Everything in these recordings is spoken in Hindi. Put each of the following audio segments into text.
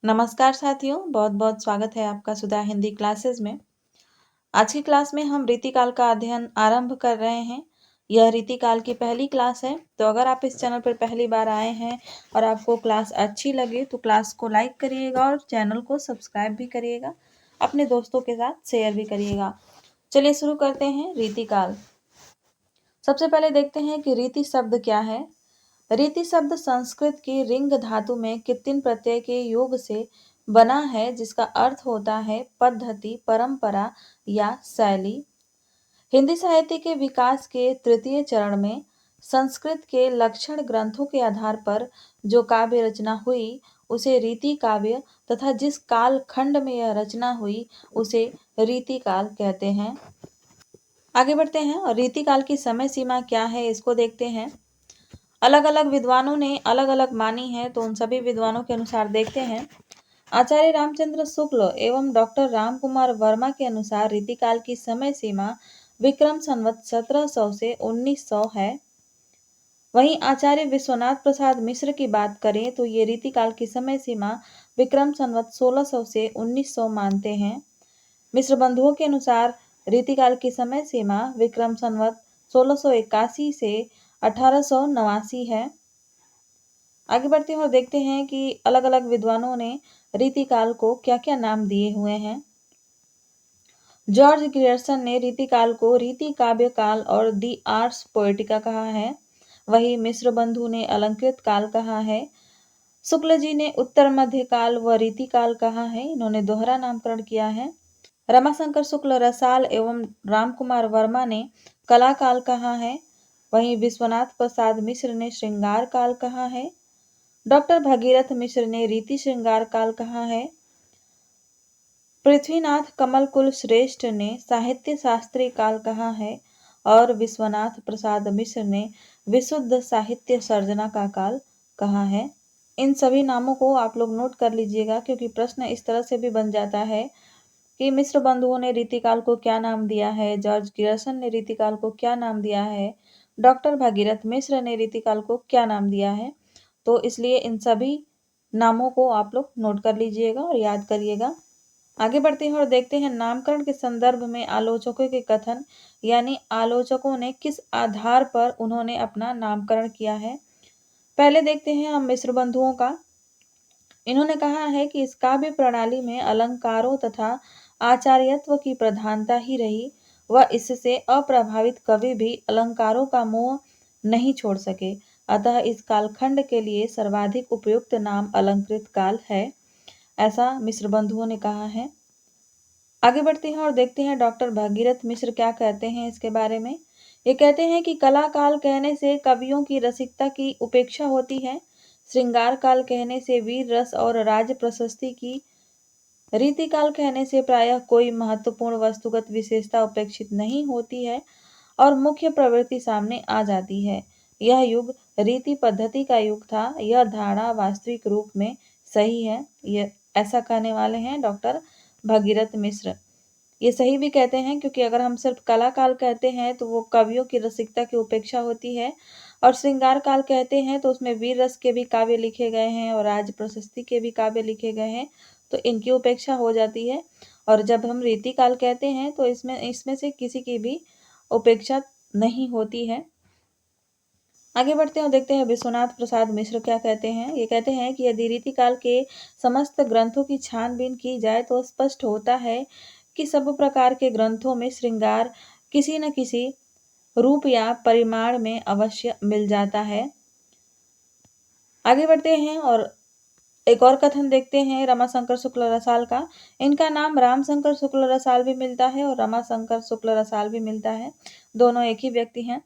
नमस्कार साथियों, बहुत बहुत स्वागत है आपका सुधा हिंदी क्लासेस में। आज की क्लास में हम रीतिकाल का अध्ययन आरंभ कर रहे हैं। यह रीतिकाल की पहली क्लास है, तो अगर आप इस चैनल पर पहली बार आए हैं और आपको क्लास अच्छी लगे तो क्लास को लाइक करिएगा और चैनल को सब्सक्राइब भी करिएगा। अपने दोस्तों के साथ शेयर भी करिएगा। चलिए शुरू करते हैं रीतिकाल। सबसे पहले देखते हैं कि रीति शब्द क्या है। रीति शब्द संस्कृत की रिंग धातु में कित्तिन प्रत्यय के योग से बना है, जिसका अर्थ होता है पद्धति, परंपरा या शैली। हिंदी साहित्य के विकास के तृतीय चरण में संस्कृत के लक्षण ग्रंथों के आधार पर जो काव्य रचना हुई उसे रीति काव्य तथा जिस काल खंड में यह रचना हुई उसे रीतिकाल कहते हैं। आगे बढ़ते हैं और रीतिकाल की समय सीमा क्या है इसको देखते हैं। अलग अलग विद्वानों ने अलग अलग मानी है, तो उन सभी विद्वानों के अनुसार देखते हैं। आचार्य रामचंद्र शुक्ल एवं डॉक्टर राम कुमार वर्मा के अनुसार रीतिकाल की समय सीमा विक्रम संवत 1700 से 1900 है। वहीं आचार्य विश्वनाथ प्रसाद मिश्र की बात करें तो ये रीतिकाल की समय सीमा विक्रम संवत 1600 से 1900 मानते हैं। मिश्र बंधुओं के अनुसार रीतिकाल की समय सीमा विक्रम संवत 1681 से 1889 है। आगे बढ़ते हैं और देखते हैं कि अलग अलग विद्वानों ने रीतिकाल को क्या क्या नाम दिए हुए हैं। जॉर्ज ग्रियर्सन ने रीतिकाल को रीति काव्य काल और दी आर्ट्स पोएटिका कहा है। वही मिश्र बंधु ने अलंकृत काल कहा है। शुक्ल जी ने उत्तर मध्य काल व रीतिकाल कहा है। इन्होंने दोहरा नामकरण किया है। रमाशंकर शुक्ल रसाल एवं रामकुमार वर्मा ने कला काल कहा है। वहीं विश्वनाथ प्रसाद मिश्र ने श्रृंगार काल कहा है। डॉक्टर भगीरथ मिश्र ने रीति श्रृंगार काल कहा है। पृथ्वीनाथ कमल कुल श्रेष्ठ ने साहित्य शास्त्री काल कहा है और विश्वनाथ प्रसाद मिश्र ने विशुद्ध साहित्य सर्जना का काल कहा है। इन सभी नामों को आप लोग नोट कर लीजिएगा, क्योंकि प्रश्न इस तरह से भी बन जाता है कि मिश्र बंधुओं ने रीतिकाल को क्या नाम दिया है, जॉर्ज ग्रियर्सन ने रीतिकाल को क्या नाम दिया है, डॉक्टर भगीरथ मिश्र ने रीतिकाल को क्या नाम दिया है। तो इसलिए इन सभी नामों को आप लोग नोट कर लीजिएगा और याद करिएगा। आगे बढ़ते हैं और देखते हैं नामकरण के संदर्भ में आलोचकों के कथन, यानी आलोचकों ने किस आधार पर उन्होंने अपना नामकरण किया है। पहले देखते हैं हम मिश्र बंधुओं का। इन्होंने कहा है कि इस काव्य प्रणाली में अलंकारों तथा आचार्यत्व की प्रधानता ही रही व इससे अप्रभावित कवि भी अलंकारों का मोह नहीं छोड़ सके। अतः इस कालखंड के लिए सर्वाधिक उपयुक्त नाम अलंकृत काल है, ऐसा मिश्र बंधुओं ने कहा है। आगे बढ़ते हैं और देखते हैं डॉक्टर भगीरथ मिश्र क्या कहते हैं इसके बारे में। ये कहते हैं कि कला काल कहने से कवियों की रसिकता की उपेक्षा होती है। श्रृंगार काल कहने से वीर रस और राज प्रशस्ति की, रीतिकाल कहने से प्रायः कोई महत्वपूर्ण वस्तुगत विशेषता उपेक्षित नहीं होती है और मुख्य प्रवृत्ति सामने आ जाती है। यह युग रीति पद्धति का युग था। यह धारणा वास्तविक रूप में सही है। यह ऐसा कहने वाले हैं डॉक्टर भगीरथ मिश्र। ये सही भी कहते हैं, क्योंकि अगर हम सिर्फ कला काल कहते हैं तो वो कवियों की रसिकता की उपेक्षा होती है, और श्रृंगार काल कहते हैं तो उसमें वीर रस के भी काव्य लिखे गए हैं और राज प्रशस्ति के भी काव्य लिखे गए हैं, तो इनकी उपेक्षा हो जाती है। और जब हम रीति काल कहते हैं तो इसमें से किसी की भी उपेक्षा नहीं होती है। आगे बढ़ते हैं और देखते हैं विश्वनाथ प्रसाद मिश्र क्या कहते हैं। ये कहते हैं कि यदि रीतिकाल के समस्त ग्रंथों की छानबीन की जाए तो स्पष्ट होता है कि सब प्रकार के ग्रंथों में श्रृंगार किसी न किसी रूप या परिमाण में अवश्य मिल जाता है। आगे बढ़ते हैं और एक और कथन देखते हैं रमाशंकर शुक्ल रसाल का। इनका नाम रामशंकर शुक्ल रसाल भी मिलता है और रमाशंकर शुक्ल रसाल भी मिलता है, दोनों एक ही व्यक्ति हैं।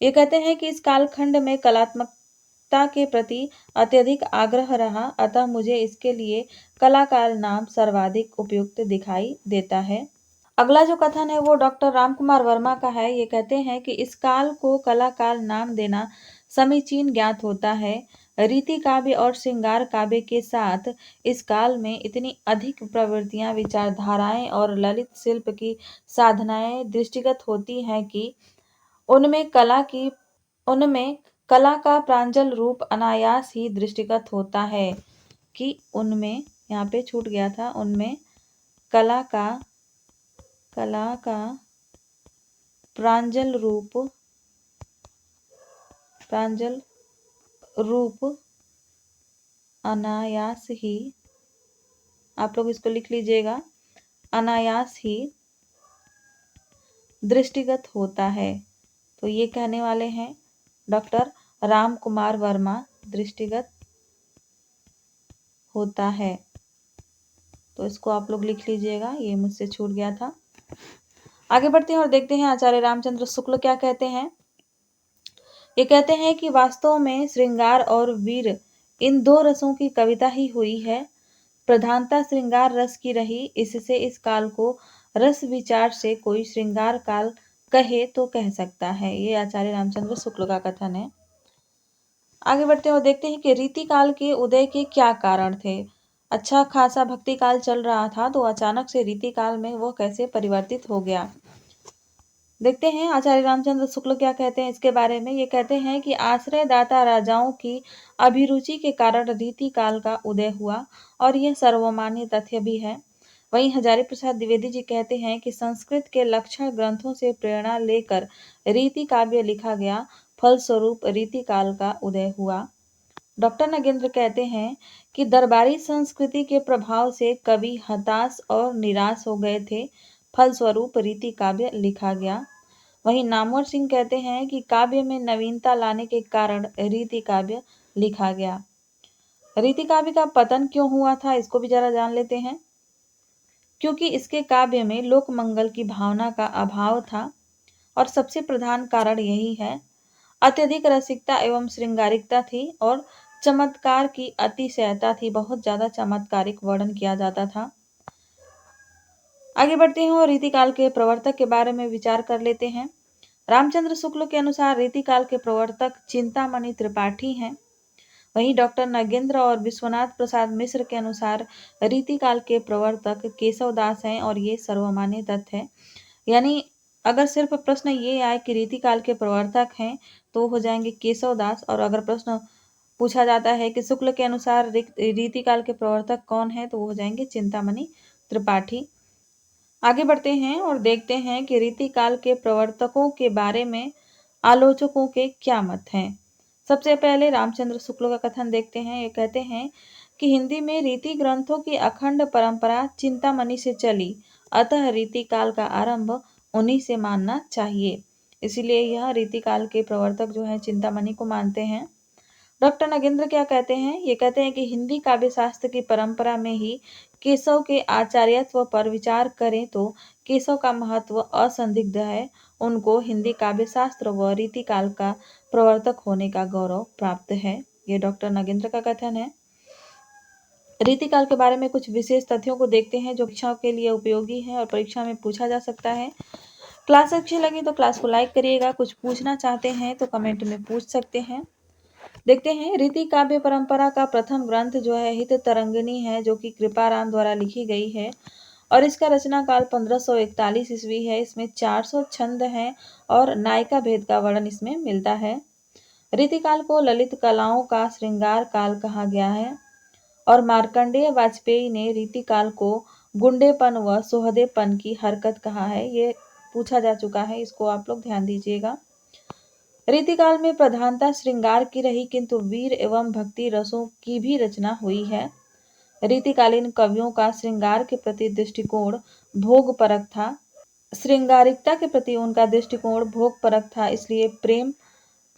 ये कहते हैं कि इस कालखंड में कलात्मकता के प्रति अत्यधिक आग्रह रहा, अतः मुझे इसके लिए कलाकाल नाम सर्वाधिक उपयुक्त दिखाई देता है। अगला जो कथन है वो डॉक्टर रामकुमार वर्मा का है। ये कहते हैं कि इस काल को कलाकाल नाम देना समीचीन ज्ञात होता है। रीति काव्य और श्रृंगार काव्य के साथ इस काल में इतनी अधिक प्रवृत्तियां, विचारधाराएं और ललित शिल्प की साधनाएं दृष्टिगत होती हैं कि उनमें कला का प्रांजल रूप अनायास ही दृष्टिगत होता है। कि उनमें, यहाँ पे छूट गया था, उनमें कला का प्रांजल रूप अनायास ही, आप लोग इसको लिख लीजिएगा, अनायास ही दृष्टिगत होता है। तो ये कहने वाले हैं डॉक्टर राम कुमार वर्मा, दृष्टिगत होता है। तो इसको आप लोग लिख लीजिएगा, ये मुझसे छूट गया था। आगे बढ़ते हैं और देखते हैं आचार्य रामचंद्र शुक्ल क्या कहते हैं। ये कहते हैं कि वास्तव में श्रृंगार और वीर इन दो रसों की कविता ही हुई है। प्रधानता श्रृंगार रस की रही, इससे इस काल को रस विचार से कोई श्रृंगार काल कहे तो कह सकता है। ये आचार्य रामचंद्र शुक्ल का कथन है। आगे बढ़ते हैं और देखते हैं कि रीति काल के उदय के क्या कारण थे। अच्छा खासा भक्ति काल चल रहा था, तो अचानक से रीति काल में वो कैसे परिवर्तित हो गया। देखते हैं आचार्य रामचंद्र शुक्ल क्या कहते हैं इसके बारे में। ये कहते हैं कि आश्रयदाता राजाओं की अभिरुचि के कारण रीति काल का उदय हुआ, और यह सर्वमान्य तथ्य भी है। वहीं हजारी प्रसाद द्विवेदी जी कहते हैं कि संस्कृत के लक्षण ग्रंथों से प्रेरणा लेकर रीति काव्य लिखा गया, फलस्वरूप रीति काल का उदय हुआ। डॉक्टर नगेंद्र कहते हैं कि दरबारी संस्कृति के प्रभाव से कवि हताश और निराश हो गए थे, फलस्वरूप रीति काव्य लिखा गया। वहीं नामवर सिंह कहते हैं कि काव्य में नवीनता लाने के कारण रीति काव्य लिखा गया। रीति काव्य का पतन क्यों हुआ था, इसको भी जरा जान लेते हैं। क्योंकि इसके काव्य में लोक मंगल की भावना का अभाव था, और सबसे प्रधान कारण यही है। अत्यधिक रसिकता एवं श्रृंगारिकता थी, और चमत्कार की अतिशयता थी, बहुत ज्यादा चमत्कारिक वर्णन किया जाता था। आगे बढ़ते हैं और रीतिकाल के प्रवर्तक के बारे में विचार कर लेते हैं। रामचंद्र शुक्ल के अनुसार रीतिकाल के प्रवर्तक चिंतामणि त्रिपाठी हैं। वहीं डॉक्टर नगेंद्र और विश्वनाथ प्रसाद मिश्र के अनुसार रीतिकाल के प्रवर्तक केशवदास हैं, और ये सर्वमान्य तथ्य है। यानी अगर सिर्फ प्रश्न ये आए कि रीतिकाल के प्रवर्तक हैं तो हो जाएंगे केशवदास, और अगर प्रश्न पूछा जाता है कि शुक्ल के अनुसार रीतिकाल के प्रवर्तक कौन है तो वो हो जाएंगे चिंतामणि त्रिपाठी। आगे बढ़ते हैं और देखते हैं कि रीतिकाल के प्रवर्तकों के बारे में आलोचकों के क्या मत हैं। सबसे पहले रामचंद्र शुक्ल का कथन देखते हैं। ये कहते हैं कि हिंदी में रीति ग्रंथों की अखंड परंपरा चिंतामणि से चली, अतः रीतिकाल का आरंभ उन्हीं से मानना चाहिए। इसीलिए यह रीतिकाल के प्रवर्तक जो है चिंतामणि को मानते हैं। डॉक्टर नगेंद्र क्या कहते हैं, ये कहते हैं कि हिंदी काव्य शास्त्र की परंपरा में ही केशव के आचार्यत्व पर विचार करें तो केशव का महत्व असंदिग्ध है। उनको हिंदी काव्य शास्त्र व रीतिकाल का प्रवर्तक होने का गौरव प्राप्त है। ये डॉक्टर नगेंद्र का कथन है। रीतिकाल के बारे में कुछ विशेष तथ्यों को देखते हैं जो परीक्षाओं के लिए उपयोगी है और परीक्षा में पूछा जा सकता है। क्लास अच्छी लगी तो क्लास को लाइक करिएगा। कुछ पूछना चाहते हैं तो कमेंट में पूछ सकते हैं। देखते हैं रीति काव्य परंपरा का प्रथम ग्रंथ जो है हित तरंगिणी है, जो कि कृपाराम द्वारा लिखी गई है, और इसका रचना काल 1541 ईस्वी है। इसमें 400 छंद हैं और नायिका भेद का वर्णन इसमें मिलता है। रीतिकाल को ललित कलाओं का श्रृंगार काल कहा गया है, और मार्कंडेय वाजपेयी ने रीतिकाल को गुंडेपन व सोहदेपन की हरकत कहा है। ये पूछा जा चुका है, इसको आप लोग ध्यान दीजिएगा। रीतिकाल में प्रधानता श्रृंगार की रही, किंतु वीर एवं भक्ति रसों की भी रचना हुई है। रीतिकालीन कवियों का श्रृंगार के प्रति दृष्टिकोण भोग परक था। श्रृंगारिकता के प्रति उनका दृष्टिकोण भोग परक था, इसलिए प्रेम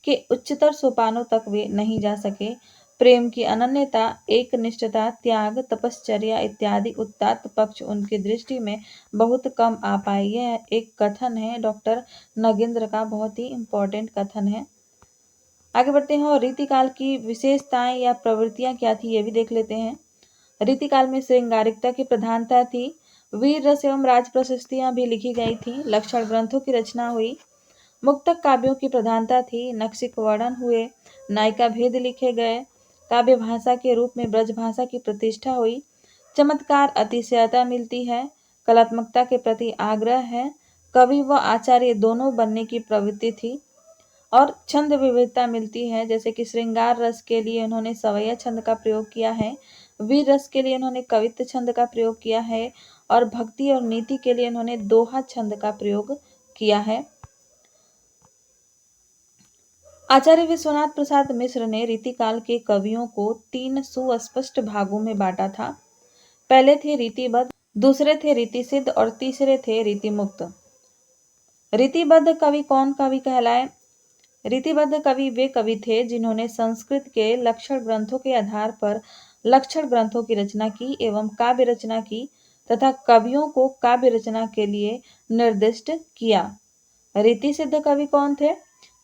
के उच्चतर सोपानों तक वे नहीं जा सके। प्रेम की अनन्यता, एकनिष्ठता, त्याग, तपश्चर्या इत्यादि उत्तात पक्ष उनकी दृष्टि में बहुत कम आ पाए। यह एक कथन है डॉक्टर नगेंद्र का, बहुत ही इम्पोर्टेंट कथन है। आगे बढ़ते हैं और रीतिकाल की विशेषताएं या प्रवृत्तियां क्या थी ये भी देख लेते हैं। रीतिकाल में श्रृंगारिकता की प्रधानता थी। वीर रस एवं राज प्रशस्तियां भी लिखी गई थी। लक्षण ग्रंथों की रचना हुई। मुक्तक काव्यों की प्रधानता थी। नक्शिक वर्णन हुए। नायिका भेद लिखे गए। काव्य भाषा के रूप में ब्रज भाषा की प्रतिष्ठा हुई। चमत्कार अतिशयता मिलती है। कलात्मकता के प्रति आग्रह है। कवि व आचार्य दोनों बनने की प्रवृत्ति थी, और छंद विविधता मिलती है, जैसे कि श्रृंगार रस के लिए उन्होंने सवैया छंद का प्रयोग किया है। वीर रस के लिए इन्होंने कवित्व छंद का प्रयोग किया है और भक्ति और नीति के लिए इन्होंने दोहा छंद का प्रयोग किया है। आचार्य विश्वनाथ प्रसाद मिश्र ने रीतिकाल के कवियों को 3 सुस्पष्ट भागों में बांटा था। पहले थे रीतिबद्ध, दूसरे थे रीतिसिद्ध और तीसरे थे रीतिमुक्त। रीतिबद्ध कवि कौन कवि कहलाए? रीतिबद्ध कवि वे कवि थे जिन्होंने संस्कृत के लक्षण ग्रंथों के आधार पर लक्षण ग्रंथों की रचना की एवं काव्य रचना की तथा कवियों को काव्य रचना के लिए निर्दिष्ट किया। रीतिसिद्ध कवि कौन थे?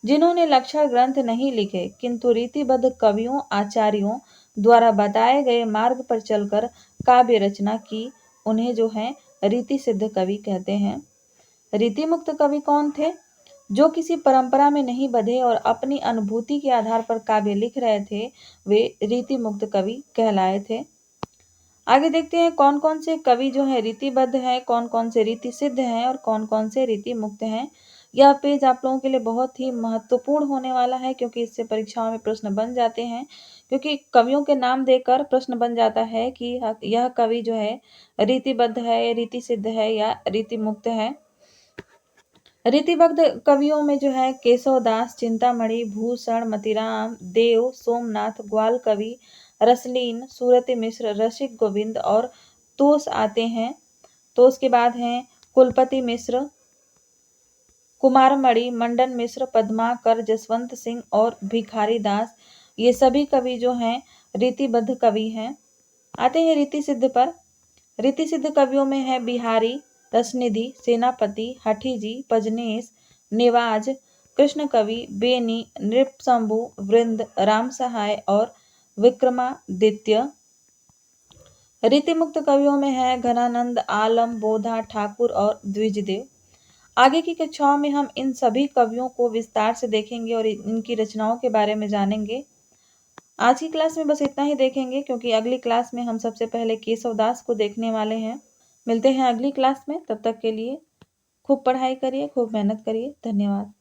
जिन्होंने लक्षण ग्रंथ नहीं लिखे किंतु रीतिबद्ध कवियों आचार्यों द्वारा बताए गए मार्ग पर चलकर काव्य रचना की, उन्हें जो है रीति सिद्ध कवि कहते हैं। रीति मुक्त कवि कौन थे? जो किसी परंपरा में नहीं बंधे और अपनी अनुभूति के आधार पर काव्य लिख रहे थे, वे रीति मुक्त कवि कहलाए थे। आगे देखते हैं कौन कौन से कवि जो है रीतिबद्ध हैं, कौन कौन से रीति सिद्ध हैं और कौन कौन से रीति मुक्त हैं। यह पेज आप लोगों के लिए बहुत ही महत्वपूर्ण होने वाला है क्योंकि इससे परीक्षाओं में प्रश्न बन जाते हैं, क्योंकि कवियों के नाम देकर प्रश्न बन जाता है कि यह कवि जो है रीतिबद्ध है, रीति सिद्ध है या रीति मुक्त है। रीतिबद्ध कवियों में जो है केशवदास, चिंतामणि, भूषण, मतीराम, देव, सोमनाथ, ग्वाल कवि, रसलीन, सूरती मिश्र, रसिक गोविंद और तोष आते हैं। तो उसके बाद हैं कुलपति मिश्र, कुमारमणि, मंडन मिश्र, पद्माकर, जसवंत सिंह और भिखारी दास। ये सभी कवि जो हैं रीतिबद्ध कवि हैं। आते हैं रीति सिद्ध पर। रीति सिद्ध कवियों में है बिहारी, रसनिधि, सेनापति, हठीजी, पजनेश, निवाज, कृष्ण कवि, बेनी, नृपशंभु, वृंद, राम सहाय और विक्रमादित्य। रीति मुक्त कवियों में है घनानंद, आलम, बोधा, ठाकुर और द्विजदेव। आगे की कक्षाओं में हम इन सभी कवियों को विस्तार से देखेंगे और इनकी रचनाओं के बारे में जानेंगे। आज की क्लास में बस इतना ही देखेंगे क्योंकि अगली क्लास में हम सबसे पहले केशवदास को देखने वाले हैं। मिलते हैं अगली क्लास में, तब तक के लिए खूब पढ़ाई करिए, खूब मेहनत करिए। धन्यवाद।